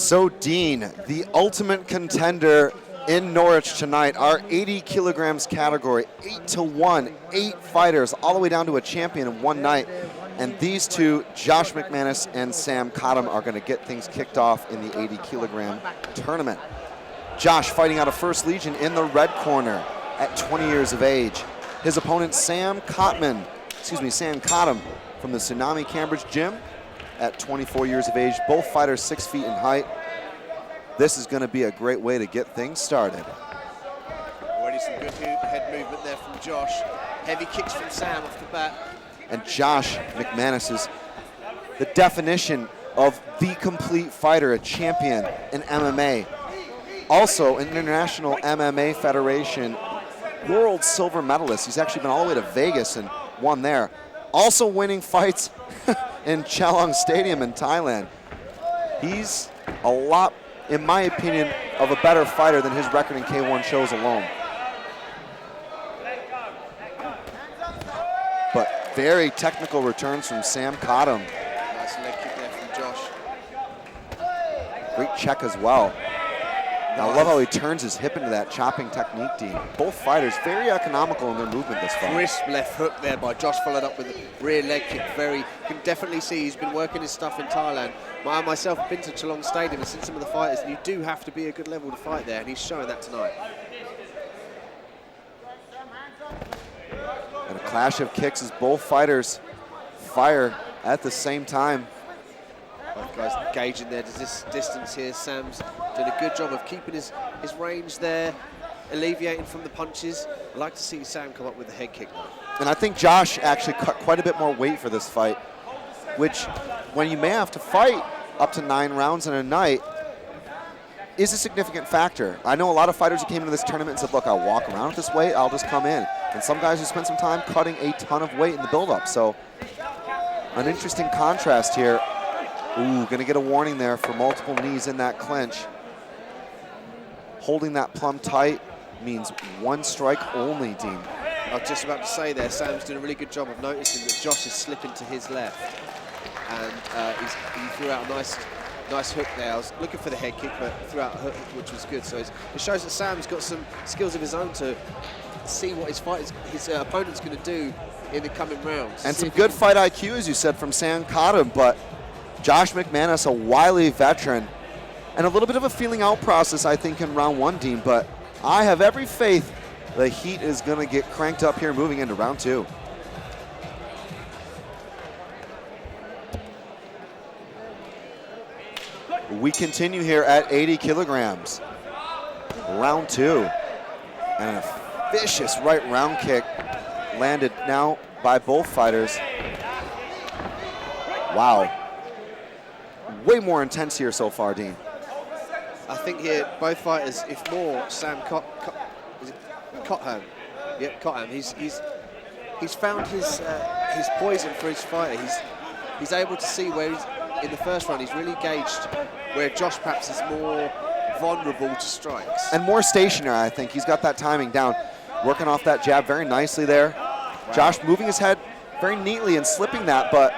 So Dean, the ultimate contender in Norwich tonight, our 80 kilograms category, 8-1, 8 fighters, all the way down to a champion in one night. And these two, Josh McManus and Sam Cottam, are going to get things kicked off in the 80 kilogram tournament. Josh fighting out of First Legion in the red corner at 20 years of age. His opponent, Sam Cottam from the Tsunami Cambridge Gym at 24 years of age. Both fighters 6 feet in height. This is going to be a great way to get things started. Already some good head movement there from Josh. Heavy kicks from Sam off the bat. And Josh McManus is the definition of the complete fighter, a champion in MMA. Also an International MMA Federation world silver medalist. He's actually been all the way to Vegas and won there. Also winning fights in Chalong Stadium in Thailand. He's a lot, in my opinion, of a better fighter than his record in K1 shows alone. But very technical returns from Sam Cottam. Nice leg kick there from Josh. Great check as well. I love how he turns his hip into that chopping technique, Dean. Both fighters very economical in their movement this far. Crisp left hook there by Josh, followed up with a rear leg kick. You can definitely see he's been working his stuff in Thailand. I myself have been to Chalong Stadium and seen some of the fighters, and you do have to be a good level to fight there, and he's showing that tonight. And a clash of kicks as both fighters fire at the same time. Both guys engaging their distance here. Sam's doing a good job of keeping his range there, alleviating from the punches. I'd like to see Sam come up with a head kick though. And I think Josh actually cut quite a bit more weight for this fight, which, when you may have to fight up to 9 rounds in a night, is a significant factor. I know a lot of fighters who came into this tournament and said, look, I'll walk around with this weight, I'll just come in. And some guys who spent some time cutting a ton of weight in the build-up. So an interesting contrast here. Ooh, gonna get a warning there for multiple knees in that clinch. Holding that plum tight means 1 strike only, Dean. I was just about to say there, Sam's doing a really good job of noticing that Josh is slipping to his left. And he threw out a nice hook there. I was looking for the head kick, but threw out a hook, which was good. So it shows that Sam's got some skills of his own to see what his opponent's going to do in the coming rounds. And some good fight IQ, as you said, from Sam Cottam, but Josh McManus, a wily veteran, and a little bit of a feeling out process, I think, in round 1, Dean, but I have every faith the heat is going to get cranked up here moving into round 2. We continue here at 80 kilograms. Round 2. And a vicious right round kick landed now by both fighters. Wow. Way more intense here so far, Dean. I think here, both fighters, if more, Sam Cottam. Yep, Cottam. He's found his poison for his fighter. He's able to see where he's, in the first round, he's really gauged where Josh perhaps is more vulnerable to strikes. And more stationary, I think. He's got that timing down. Working off that jab very nicely there. Wow. Josh moving his head very neatly and slipping that, but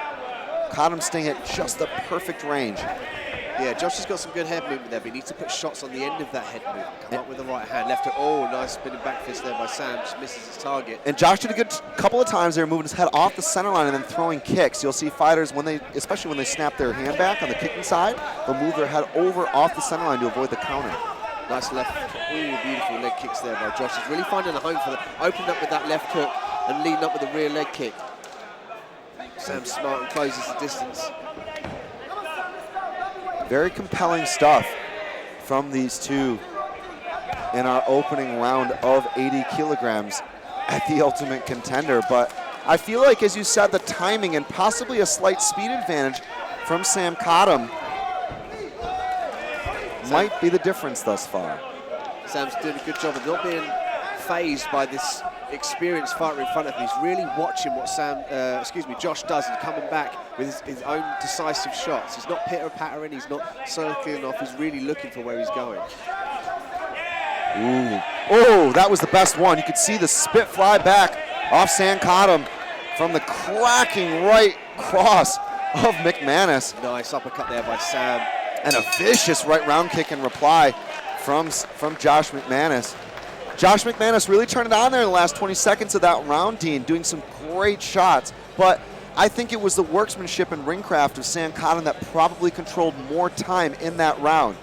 Cottam staying at just the perfect range. Yeah, Josh has got some good head movement there, but he needs to put shots on the end of that head movement. Come up with the right hand, left hook. Oh, nice spinning back fist there by Sam, just misses his target. And Josh did a good couple of times there, moving his head off the center line and then throwing kicks. You'll see fighters, especially when they snap their hand back on the kicking side, they'll move their head over off the center line to avoid the counter. Nice left, ooh, beautiful leg kicks there by Josh. He's really finding a home for them. Opened up with that left hook and leading up with a rear leg kick. Sam's smart and closes the distance. Very compelling stuff from these two in our opening round of 80 kilograms at the Ultimate Contender. But I feel like, as you said, the timing and possibly a slight speed advantage from Sam Cottam might be the difference thus far. Sam's doing a good job of not being phased by this experienced fighter in front of him. He's really watching what Josh does and coming back with his own decisive shots. He's not pitter-pattering, he's not circling off, he's really looking for where he's going. Ooh. Oh, that was the best one. You could see the spit fly back off Sam Cottam from the cracking right cross of McManus. Nice uppercut there by Sam. And a vicious right round kick in reply from Josh McManus. Josh McManus really turned it on there in the last 20 seconds of that round, Dean, doing some great shots. But I think it was the workmanship and ringcraft of Sam Cottam that probably controlled more time in that round.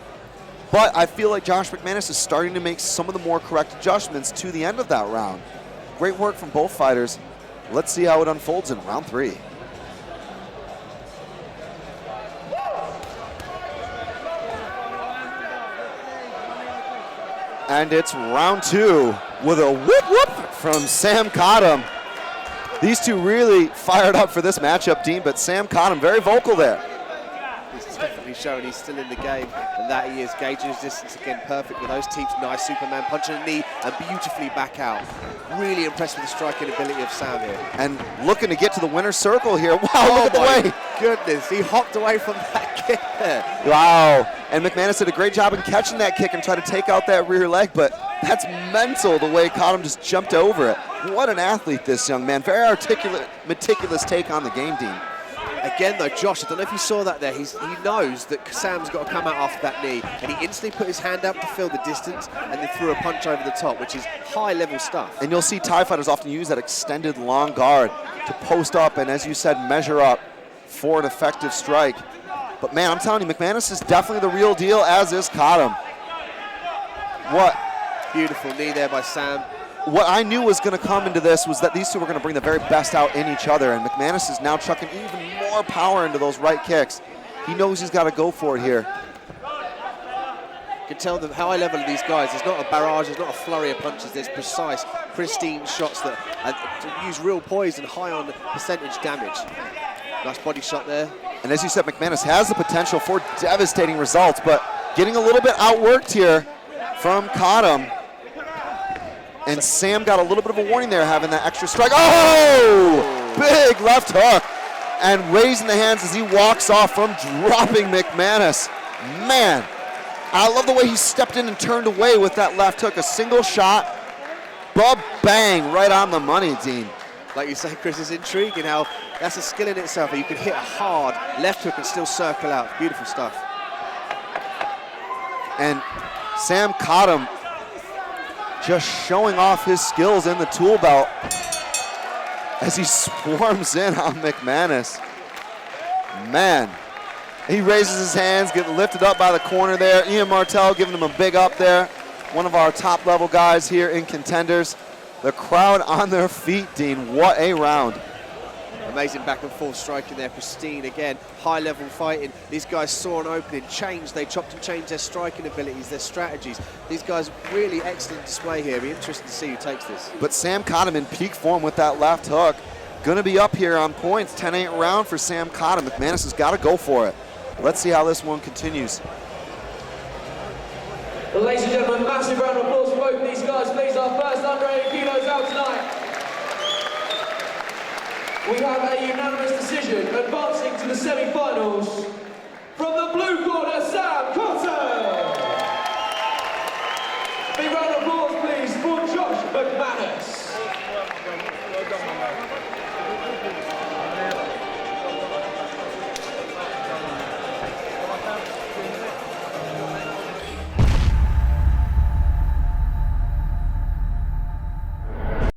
But I feel like Josh McManus is starting to make some of the more correct adjustments to the end of that round. Great work from both fighters. Let's see how it unfolds in round 3. And it's round 2 with a whoop whoop from Sam Cottam. These two really fired up for this matchup, Dean, but Sam Cottam very vocal there. He's definitely showing he's still in the game, and that he is gauging his distance again perfect with those teeps. Nice Superman punch in the knee and beautifully back out. Really impressed with the striking ability of Sam here. And looking to get to the winner's circle here. Wow, look at the way. Goodness, he hopped away from that kick there. Wow, and McManus did a great job in catching that kick and tried to take out that rear leg, but that's mental the way Cottam just jumped over it. What an athlete this young man. Very articulate, meticulous take on the game, Dean. Again though, Josh, I don't know if you saw that there, he knows that Sam's got to come out after that knee, and he instantly put his hand up to fill the distance and then threw a punch over the top, which is high level stuff. And you'll see Thai fighters often use that extended long guard to post up and, as you said, measure up for an effective strike. But man, I'm telling you, McManus is definitely the real deal, as is Cottam. What? Beautiful knee there by Sam. What I knew was going to come into this was that these two were going to bring the very best out in each other, and McManus is now chucking even more power into those right kicks. He knows he's got to go for it here. You can tell the high level of these guys. There's not a barrage, there's not a flurry of punches. There's precise, pristine shots that use real poise and high on percentage damage. Nice body shot there. And as you said, McManus has the potential for devastating results, but getting a little bit outworked here from Cottam. And Sam got a little bit of a warning there, having that extra strike. Oh! Big left hook. And raising the hands as he walks off from dropping McManus. Man, I love the way he stepped in and turned away with that left hook. A single shot, bang, right on the money, Dean. Like you say, Chris, it's intriguing how that's a skill in itself. You can hit a hard left hook and still circle out. Beautiful stuff. And Sam Cottam just showing off his skills in the tool belt as he swarms in on McManus. Man, he raises his hands, getting lifted up by the corner there. Ian Martell giving him a big up there. One of our top level guys here in Contenders. The crowd on their feet, Dean. What a round. Amazing back and forth striking there, pristine again, high level fighting. These guys saw an opening, changed, they chopped and changed their striking abilities, their strategies. These guys really excellent display here. Be interesting to see who takes this. But Sam Cottam in peak form with that left hook. Gonna be up here on points, 10-8 round for Sam Cottam. McManus has gotta go for it. Let's see how this one continues. Well, ladies and gentlemen, massive round of applause for both of these guys, please. Our first under 80 kilos out tonight. We have a unanimous decision advancing to the semi-finals from the blue corner, Sam Cottam. Big round of applause, please, for Josh McManus.